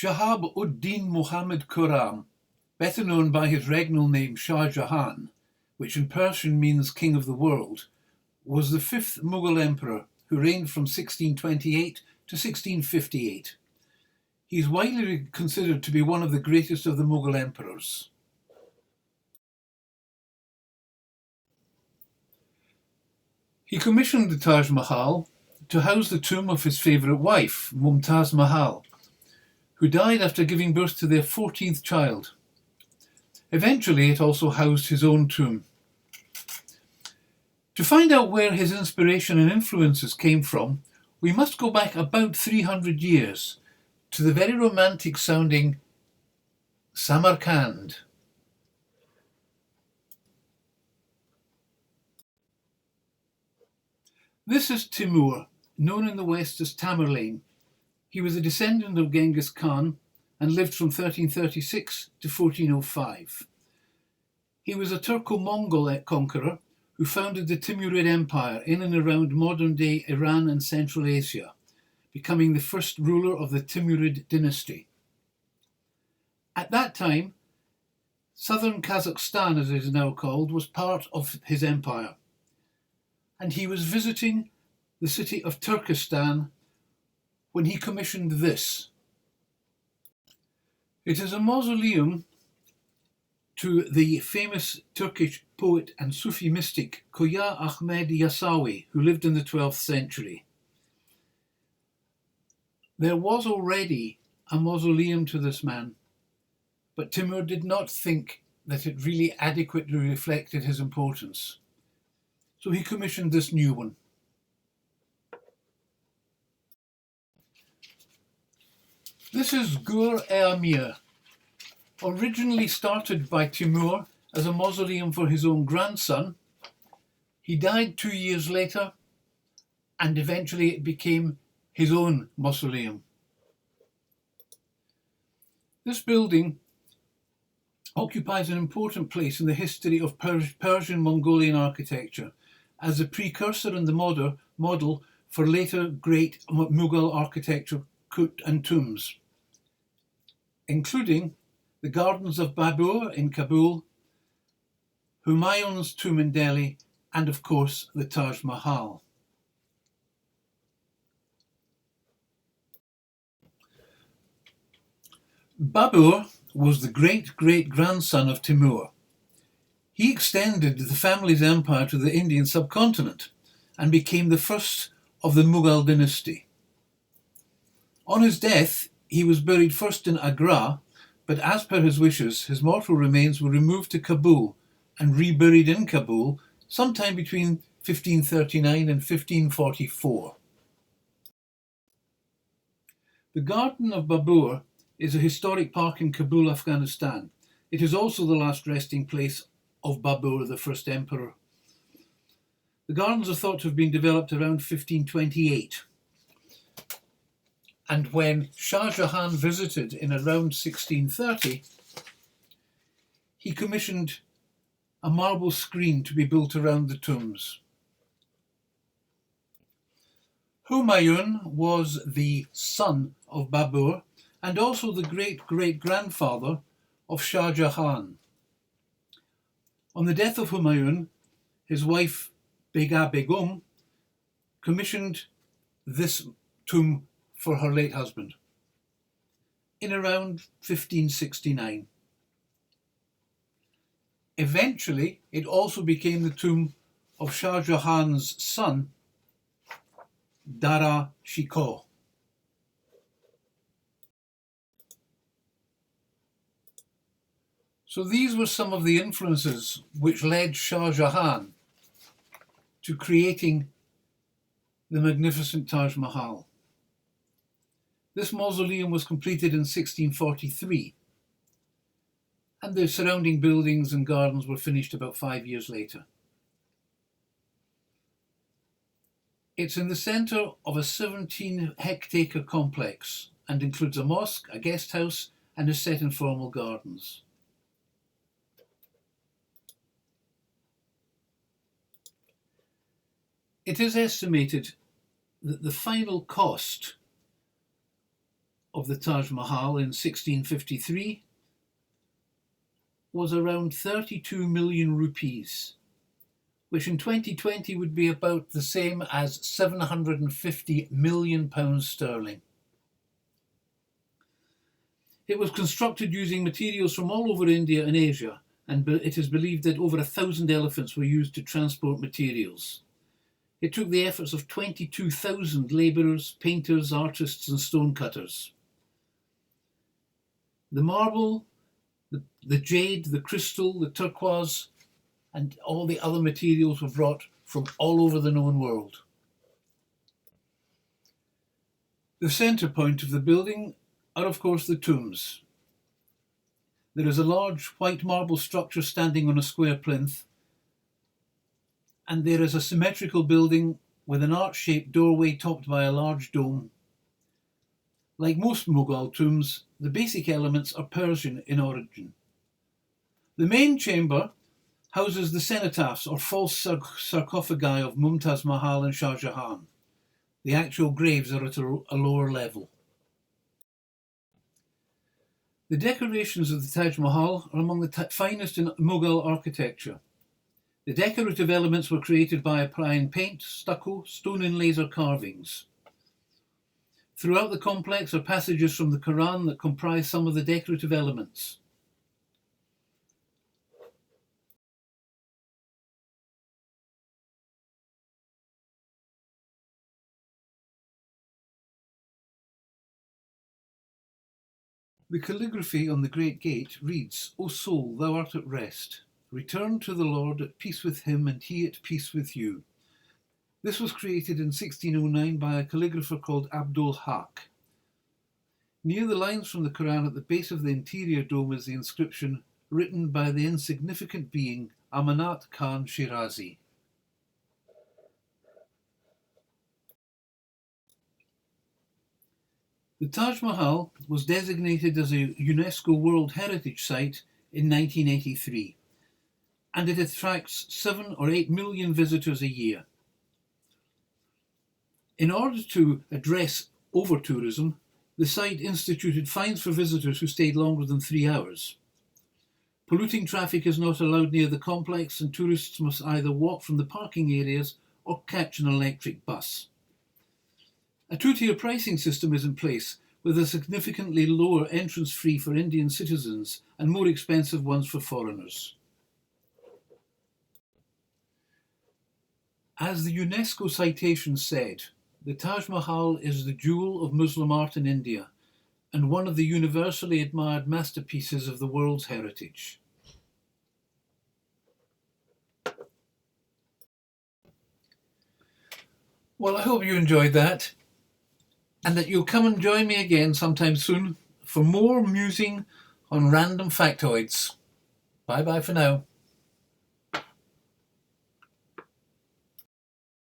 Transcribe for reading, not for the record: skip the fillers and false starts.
Shahab ud-Din Muhammad Khurram, better known by his regnal name Shah Jahan, which in Persian means King of the World, was the fifth Mughal emperor who reigned from 1628 to 1658. He is widely considered to be one of the greatest of the Mughal emperors. He commissioned the Taj Mahal to house the tomb of his favourite wife, Mumtaz Mahal, who died after giving birth to their 14th child. Eventually, it also housed his own tomb. To find out where his inspiration and influences came from, we must go back about 300 years to the very romantic sounding Samarkand. This is Timur, known in the West as Tamerlane. He was a descendant of Genghis Khan and lived from 1336 to 1405. He was a Turco-Mongol conqueror who founded the Timurid Empire in and around modern-day Iran and Central Asia, becoming the first ruler of the Timurid dynasty. At that time, southern Kazakhstan, as it is now called, was part of his empire, and he was visiting the city of Turkestan when he commissioned this. It is a mausoleum to the famous Turkish poet and Sufi mystic Koya Ahmed Yasawi, who lived in the 12th century. There was already a mausoleum to this man, but Timur did not think that it really adequately reflected his importance. So he commissioned this new one. This is Gur-e-Amir, originally started by Timur as a mausoleum for his own grandson. He died 2 years later, and eventually it became his own mausoleum. This building occupies an important place in the history of Persian Mongolian architecture as a precursor and the model for later great Mughal architecture and tombs, including the gardens of Babur in Kabul, Humayun's tomb in Delhi, and of course the Taj Mahal. Babur was the great-great-grandson of Timur. He extended the family's empire to the Indian subcontinent and became the first of the Mughal dynasty. On his death, he was buried first in Agra, but as per his wishes, his mortal remains were removed to Kabul and reburied in Kabul sometime between 1539 and 1544. The Garden of Babur is a historic park in Kabul, Afghanistan. It is also the last resting place of Babur, the first emperor. The gardens are thought to have been developed around 1528. And when Shah Jahan visited in around 1630, he commissioned a marble screen to be built around the tombs. Humayun was the son of Babur and also the great-great-grandfather of Shah Jahan. On the death of Humayun, his wife Bega Begum commissioned this tomb for her late husband in around 1569. Eventually, it also became the tomb of Shah Jahan's son, Dara Shikoh. So these were some of the influences which led Shah Jahan to creating the magnificent Taj Mahal. This mausoleum was completed in 1643, and the surrounding buildings and gardens were finished about 5 years later. It's in the centre of a 17-hectare complex and includes a mosque, a guest house, and is set in formal gardens. It is estimated that the final cost of the Taj Mahal in 1653 was around 32 million rupees, which in 2020 would be about the same as £750 million sterling. It was constructed using materials from all over India and Asia, and it is believed that over 1,000 elephants were used to transport materials. It took the efforts of 22,000 labourers, painters, artists and stonecutters. The marble, the jade, the crystal, the turquoise and all the other materials were brought from all over the known world. The centre point of the building are of course the tombs. There is a large white marble structure standing on a square plinth, and there is a symmetrical building with an arch-shaped doorway topped by a large dome. Like most Mughal tombs, the basic elements are Persian in origin. The main chamber houses the cenotaphs or false sarcophagi of Taj Mahal and Shah Jahan. The actual graves are at a lower level. The decorations of the Taj Mahal are among the finest in Mughal architecture. The decorative elements were created by applying paint, stucco, stone inlays or carvings. Throughout the complex are passages from the Quran that comprise some of the decorative elements. The calligraphy on the Great Gate reads, "O soul, thou art at rest. Return to the Lord at peace with him and he at peace with you." This was created in 1609 by a calligrapher called Abdul Haq. Near the lines from the Quran at the base of the interior dome is the inscription written by the insignificant being Amanat Khan Shirazi. The Taj Mahal was designated as a UNESCO World Heritage Site in 1983, and it attracts 7 or 8 million visitors a year. In order to address over-tourism, the site instituted fines for visitors who stayed longer than 3 hours. Polluting traffic is not allowed near the complex, and tourists must either walk from the parking areas or catch an electric bus. A two-tier pricing system is in place, with a significantly lower entrance fee for Indian citizens and more expensive ones for foreigners. As the UNESCO citation said, the Taj Mahal is the jewel of Muslim art in India and one of the universally admired masterpieces of the world's heritage. Well, I hope you enjoyed that, and that you'll come and join me again sometime soon for more musing on random factoids. Bye bye for now.